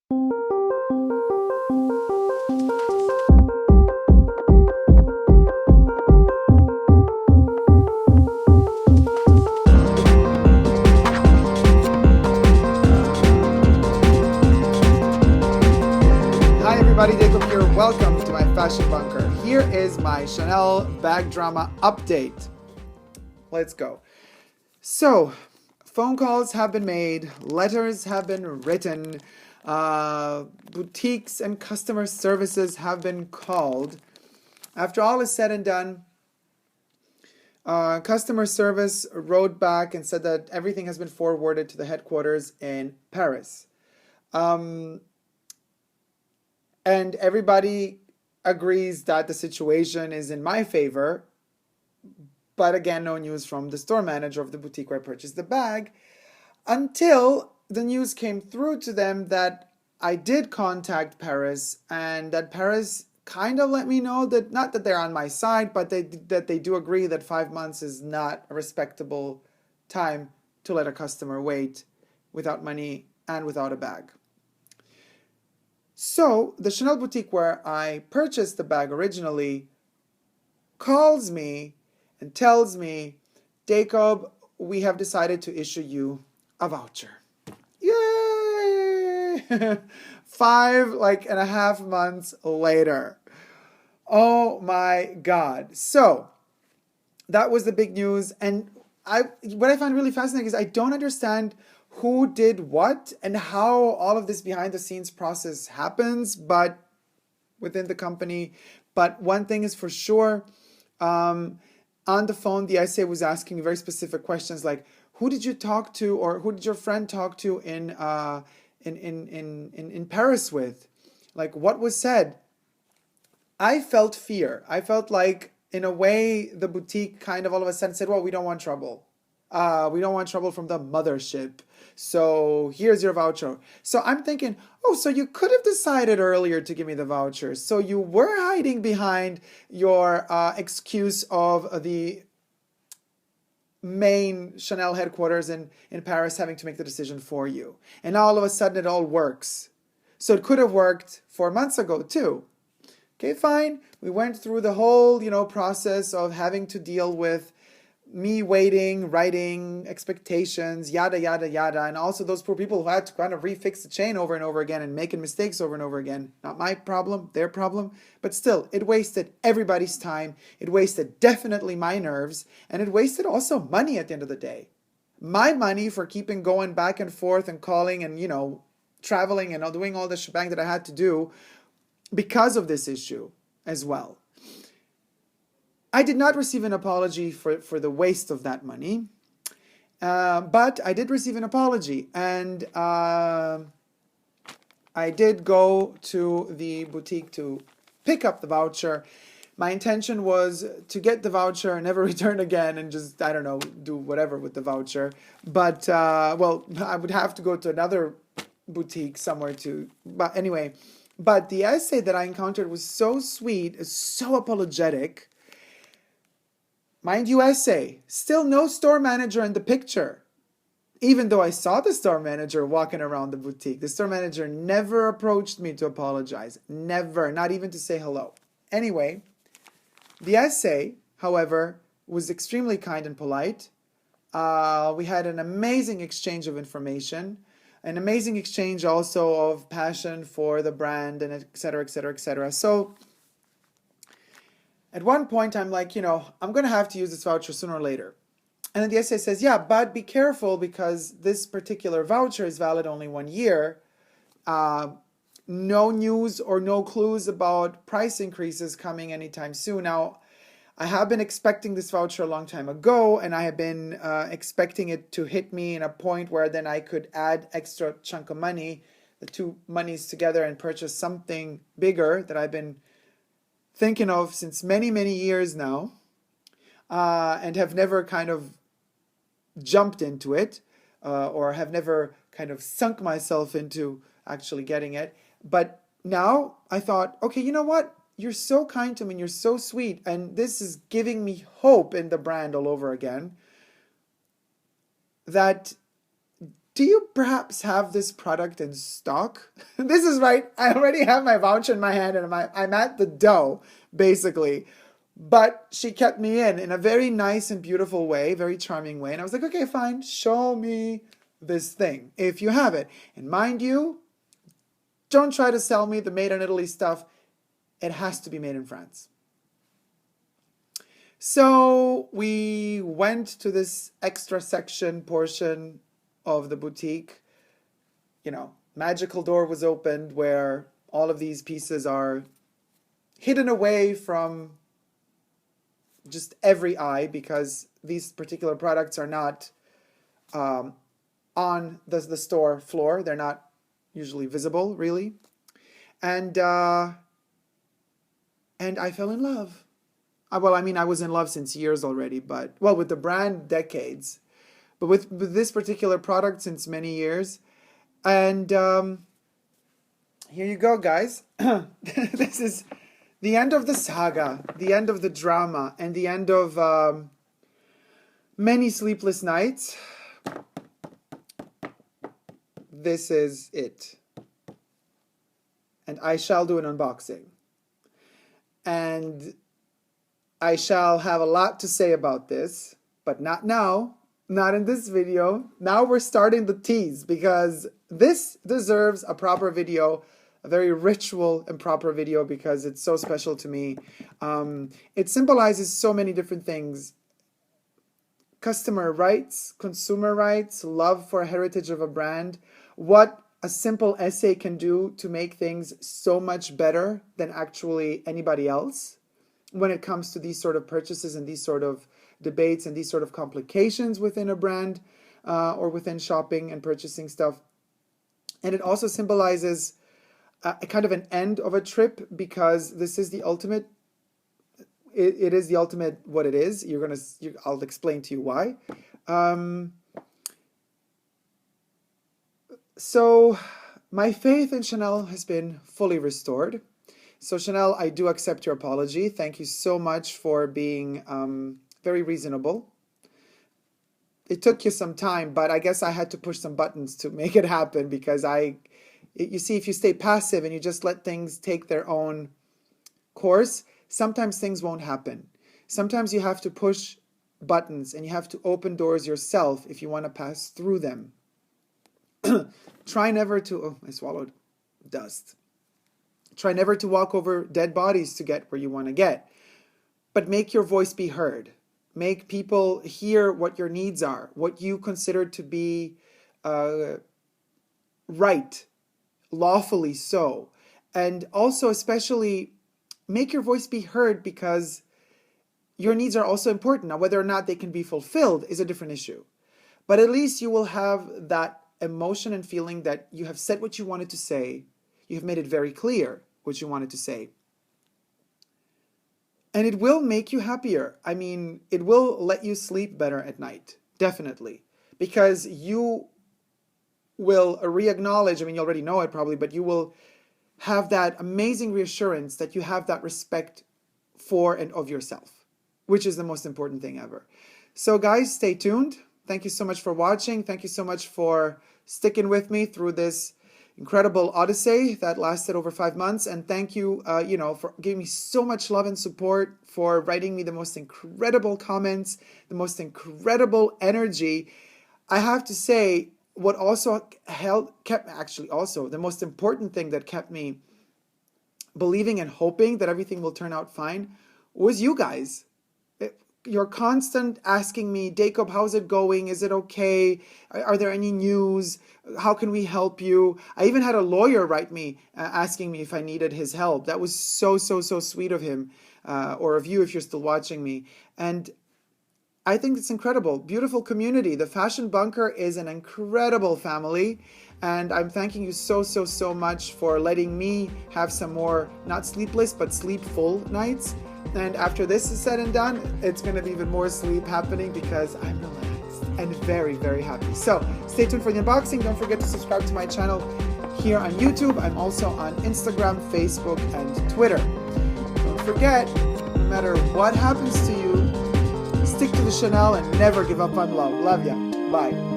Hi everybody, Dacob here. Welcome to my fashion bunker. Here is my Chanel bag drama update. Let's go. So, phone calls have been made, letters have been written, boutiques and customer services have been called. After all is said and done, customer service wrote back and said that everything has been forwarded to the headquarters in Paris. And everybody agrees that the situation is in my favor. But again, no news from the store manager of the boutique where I purchased the bag until the news came through to them that I did contact Paris and that Paris kind of let me know that not that they're on my side, but that they do agree that 5 months is not a respectable time to let a customer wait without money and without a bag. So the Chanel boutique where I purchased the bag originally calls me and tells me, Dacob, we have decided to issue you a voucher. Yay! 5.5 months later. Oh my God. So that was the big news. And what I find really fascinating is I don't understand who did what and how all of this behind the scenes process happens, but within the company. But one thing is for sure, on the phone, the SA was asking very specific questions like, who did you talk to, or who did your friend talk to in Paris with? Like, what was said? I felt fear. I felt like, in a way, the boutique kind of all of a sudden said, well, we don't want trouble. We don't want trouble from the mothership. So here's your voucher. So I'm thinking, oh, so you could have decided earlier to give me the voucher. So you were hiding behind your excuse of the main Chanel headquarters in Paris having to make the decision for you. And now all of a sudden it all works. So it could have worked 4 months ago too. Okay, fine. We went through the whole, process of having to deal with me waiting, writing, expectations, yada, yada, yada. And also those poor people who had to kind of refix the chain over and over again and making mistakes over and over again. Not my problem, their problem. But still, it wasted everybody's time. It wasted definitely my nerves. And it wasted also money at the end of the day. My money for keeping going back and forth and calling and, traveling and doing all the shebang that I had to do because of this issue as well. I did not receive an apology for the waste of that money, but I did receive an apology, and I did go to the boutique to pick up the voucher. My intention was to get the voucher and never return again and just, I don't know, do whatever with the voucher. But, I would have to go to another boutique somewhere too. But anyway, but the essay that I encountered was so sweet, so apologetic. Mind you, essay, still no store manager in the picture. Even though I saw the store manager walking around the boutique, the store manager never approached me to apologize. Never, not even to say hello. Anyway, the essay, however, was extremely kind and polite. We had an amazing exchange of information, an amazing exchange also of passion for the brand, and et cetera, et cetera, et cetera. So at one point, I'm like, I'm going to have to use this voucher sooner or later. And then the essay says, yeah, but be careful because this particular voucher is valid only 1 year. No news or no clues about price increases coming anytime soon. Now, I have been expecting this voucher a long time ago, and I have been expecting it to hit me in a point where then I could add extra chunk of money, the two monies together, and purchase something bigger that I've been thinking of since many, many years now, and have never kind of jumped into it, or have never kind of sunk myself into actually getting it. But now I thought, okay, you know what? You're so kind to me and you're so sweet, and this is giving me hope in the brand all over again, that do you perhaps have this product in stock? This is right. I already have my voucher in my hand and I'm at the dough, basically. But she kept me in a very nice and beautiful way, very charming way. And I was like, okay, fine, show me this thing if you have it. And mind you, don't try to sell me the made in Italy stuff. It has to be made in France. So we went to this extra section portion of the boutique. You know, magical door was opened where all of these pieces are hidden away from just every eye, because these particular products are not on the store floor. They're not usually visible, really. And I fell in love. Well, I mean, I was in love since years already, but, well, with the brand, decades. But with this particular product, since many years. And here you go, guys. This is the end of the saga, the end of the drama, and the end of many sleepless nights. This is it. And I shall do an unboxing. And I shall have a lot to say about this, but not now, not in this video. Now we're starting the tease, because this deserves a proper video, a very ritual and proper video, because it's so special to me. It symbolizes so many different things. Customer rights, consumer rights, love for a heritage of a brand, what a simple essay can do to make things so much better than actually anybody else when it comes to these sort of purchases and these sort of debates and these sort of complications within a brand or within shopping and purchasing stuff. And it also symbolizes a kind of an end of a trip, because this is the ultimate. It is the ultimate what it is. I'll explain to you why. So my faith in Chanel has been fully restored. So Chanel, I do accept your apology. Thank you so much for being very reasonable. It took you some time, but I guess I had to push some buttons to make it happen, because you see, if you stay passive and you just let things take their own course, sometimes things won't happen. Sometimes you have to push buttons and you have to open doors yourself if you want to pass through them. Try never to, oh, I swallowed dust. Try never to walk over dead bodies to get where you want to get. But make your voice be heard. Make people hear what your needs are, what you consider to be right, lawfully so. And also, especially, make your voice be heard, because your needs are also important. Now, whether or not they can be fulfilled is a different issue. But at least you will have that emotion and feeling that you have said what you wanted to say. You have made it very clear what you wanted to say. And it will make you happier. I mean, it will let you sleep better at night. Definitely. Because you will re-acknowledge, I mean, you already know it probably, but you will have that amazing reassurance that you have that respect for and of yourself, which is the most important thing ever. So guys, stay tuned. Thank you so much for watching. Thank you so much for sticking with me through this incredible odyssey that lasted over 5 months. And thank you, for giving me so much love and support, for writing me the most incredible comments, the most incredible energy. I have to say, what also the most important thing that kept me believing and hoping that everything will turn out fine was you guys. You're constant asking me, Dacob, how's it going? Is it okay? Are there any news? How can we help you? I even had a lawyer write me asking me if I needed his help. That was so sweet of him, or of you if you're still watching me. And I think it's incredible. Beautiful community. The Fashion Bunker is an incredible family. And I'm thanking you so much for letting me have some more, not sleepless, but sleepful nights. And after this is said and done, it's going to be even more sleep happening, because I'm relaxed and very happy. So stay tuned for the unboxing. Don't forget to subscribe to my channel here on YouTube. I'm also on Instagram, Facebook, and Twitter. Don't forget, no matter what happens to you, stick to the Chanel and never give up on love. Love ya. Bye.